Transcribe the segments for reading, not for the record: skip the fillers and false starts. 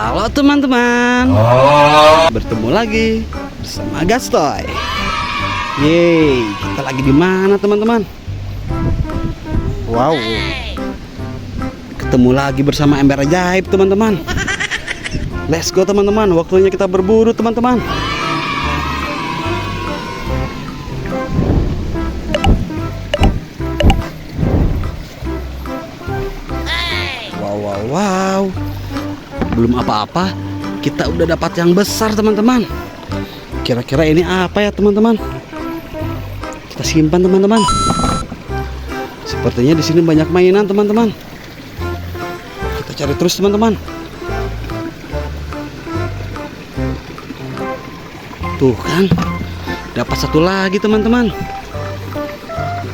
Halo teman-teman, bertemu lagi bersama Gastoy. Yeay, kita lagi di mana teman-teman? Wow, ketemu lagi bersama ember ajaib teman-teman. Let's go teman-teman, waktunya kita berburu teman-teman. Wow, belum apa-apa kita udah dapat yang besar teman-teman. Kira-kira ini apa ya teman-teman? Kita simpan teman-teman. Sepertinya di sini banyak mainan teman-teman. Kita cari terus teman-teman. Tuh kan, dapat satu lagi teman-teman.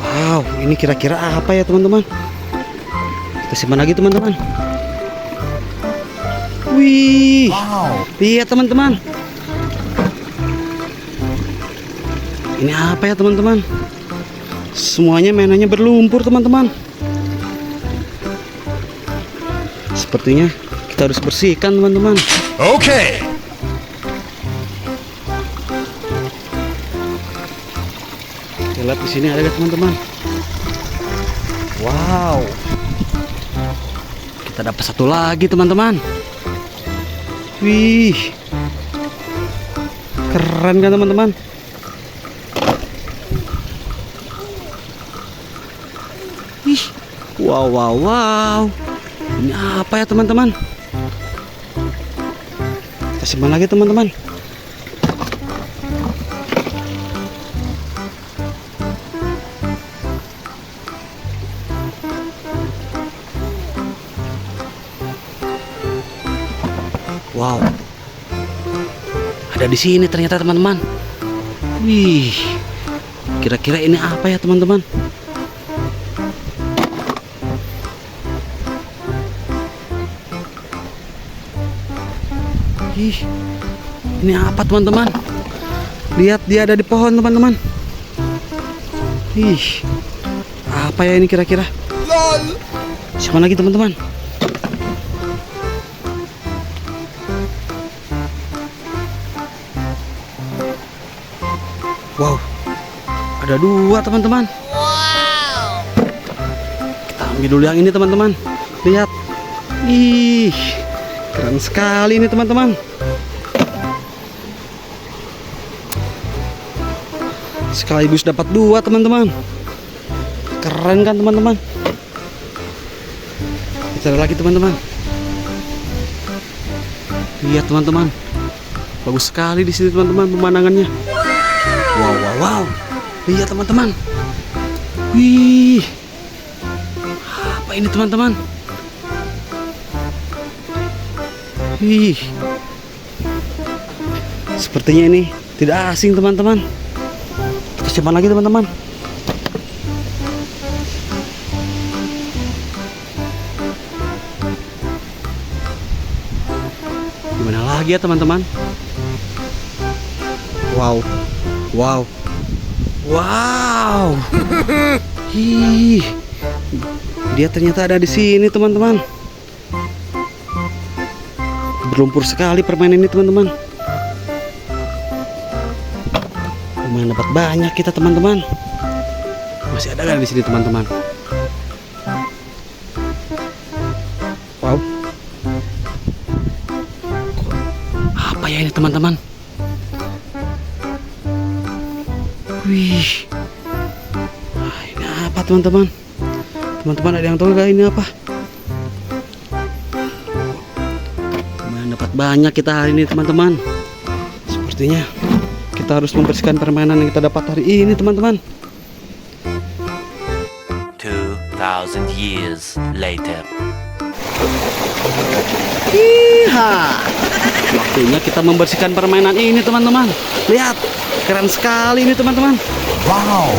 Wow, ini kira-kira apa ya teman-teman? Kita simpan lagi teman-teman. Wih, lihat teman-teman. Ini apa ya teman-teman? Semuanya mainannya berlumpur teman-teman. Sepertinya kita harus bersihkan teman-teman. Oke. Kita lihat di sini ada teman-teman. Wow. Kita dapat satu lagi teman-teman. Wih, keren kan teman-teman? Ih, wow. Ini apa ya teman-teman? Kita simpan lagi teman-teman. Wow, ada di sini ternyata teman-teman. Wih, kira-kira ini apa ya teman-teman? Ih, ini apa teman-teman? Lihat, dia ada di pohon teman-teman. Ih, apa ya ini kira-kira? Siapa lagi teman-teman? Wow, ada dua teman-teman. Wow. Kita ambil dulu yang ini teman-teman. Lihat, ih, keren sekali ini teman-teman. Sekaligus dapat dua teman-teman. Keren kan teman-teman? Kita cari lagi teman-teman. Lihat teman-teman, bagus sekali di sini teman-teman pemandangannya. Wow. Lihat teman-teman. Wih, apa ini teman-teman? Wih, sepertinya ini tidak asing teman-teman. Kita simpan lagi teman-teman. Gimana lagi ya teman-teman? Wow. Ih, dia ternyata ada di sini teman-teman. Berlumpur sekali permainan ini teman-teman. Lumayan dapat banyak kita teman-teman. Masih ada kan di sini teman-teman? Wow. Apa ya ini teman-teman? Wih, ini apa teman-teman? Teman-teman ada yang tahu gak ini apa? Lumayan dapat banyak kita hari ini teman-teman. Sepertinya kita harus membersihkan permainan yang kita dapat hari ini teman-teman. 2000 years later. Iha, waktunya kita membersihkan permainan ini teman-teman. Lihat, keren sekali ini teman-teman. Wow.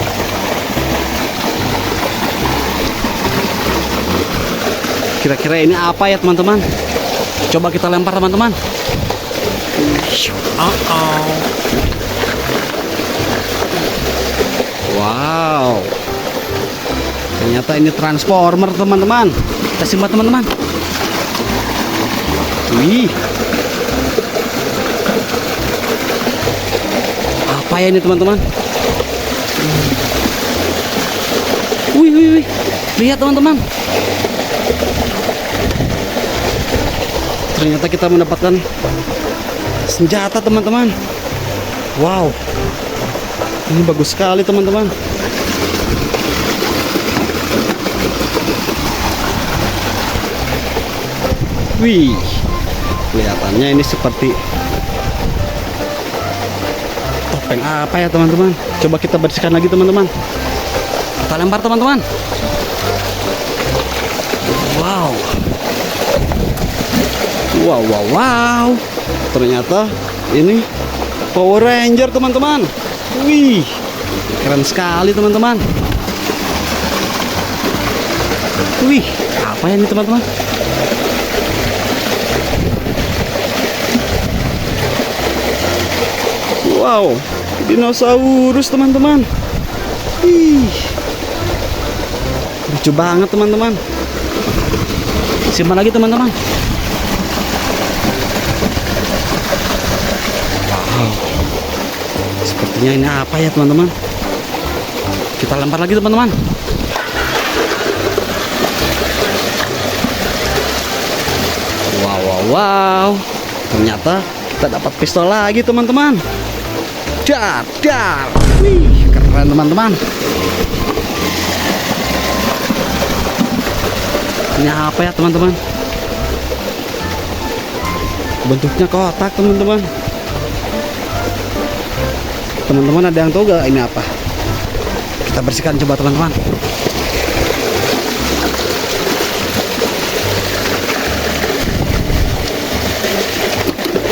Kira-kira ini apa ya teman-teman? Coba kita lempar teman-teman. Wow, ternyata ini transformer teman-teman. Kita simpan teman-teman. Wih, apa ya ini teman-teman? Wih, wih, wih. Lihat teman-teman. Ternyata kita mendapatkan senjata teman-teman. Wow. Ini bagus sekali teman-teman. Wih. Kelihatannya ini seperti topeng apa ya teman-teman? Coba kita bersihkan lagi teman-teman. Kita lempar teman-teman. Wow. Wow, wow, wow. Ternyata ini Power Ranger teman-teman. Wih, keren sekali teman-teman. Wih, apa ya ini teman-teman? Wow, dinosaurus teman-teman. Ih, lucu banget teman-teman. Simpan lagi teman-teman. Wow, sepertinya ini apa ya teman-teman? Kita lempar lagi teman-teman. Wow, wow, wow. Ternyata kita dapat pistol lagi teman-teman. Dar, dar. Wih, keren teman-teman. Ini apa ya teman-teman? Bentuknya kotak teman-teman. Teman-teman ada yang tahu gak ini apa? Kita bersihkan coba teman-teman.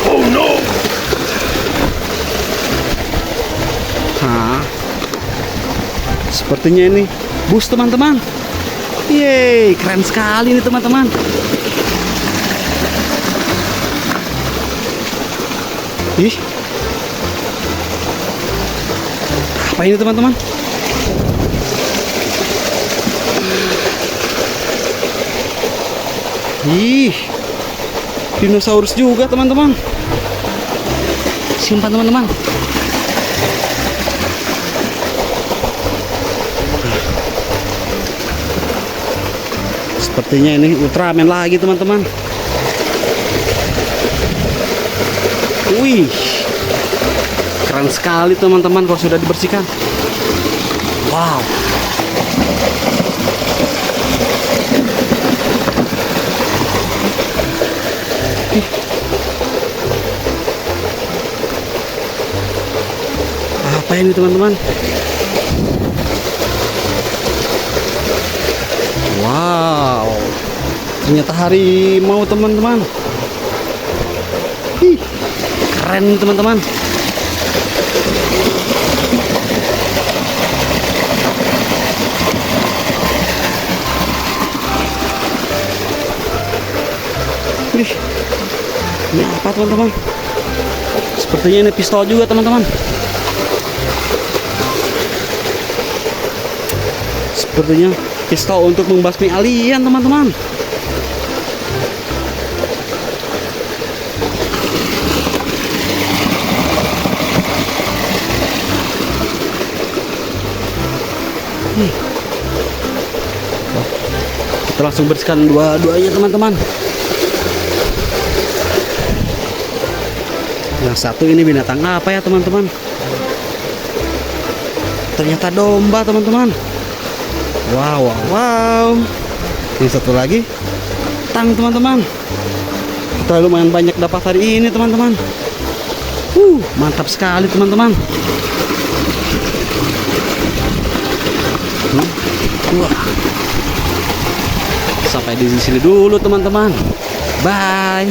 Oh no. Hah. Sepertinya ini bus teman-teman. Yeay, keren sekali nih teman-teman. Ih, apa ini teman-teman? Ih, dinosaurus juga teman-teman. Simpan teman-teman. Sepertinya ini Ultraman lagi teman-teman. Wih, keren sekali teman-teman kalau sudah dibersihkan. Wow. Apa ini teman-teman? Wow, ternyata harimau teman-teman. Ih, keren teman-teman. Ih, ini apa teman-teman? Sepertinya ini pistol juga teman-teman. Sepertinya pistol untuk membasmi alien teman-teman. Kita langsung bersihkan dua-duanya teman-teman. Yang satu ini binatang apa ya teman-teman? Ternyata domba teman-teman. Wow, wow, wow. Yang satu lagi tang teman-teman. Kita lumayan banyak dapat hari ini teman-teman. Mantap sekali teman-teman. Wah. Sampai di sini dulu teman-teman. Bye.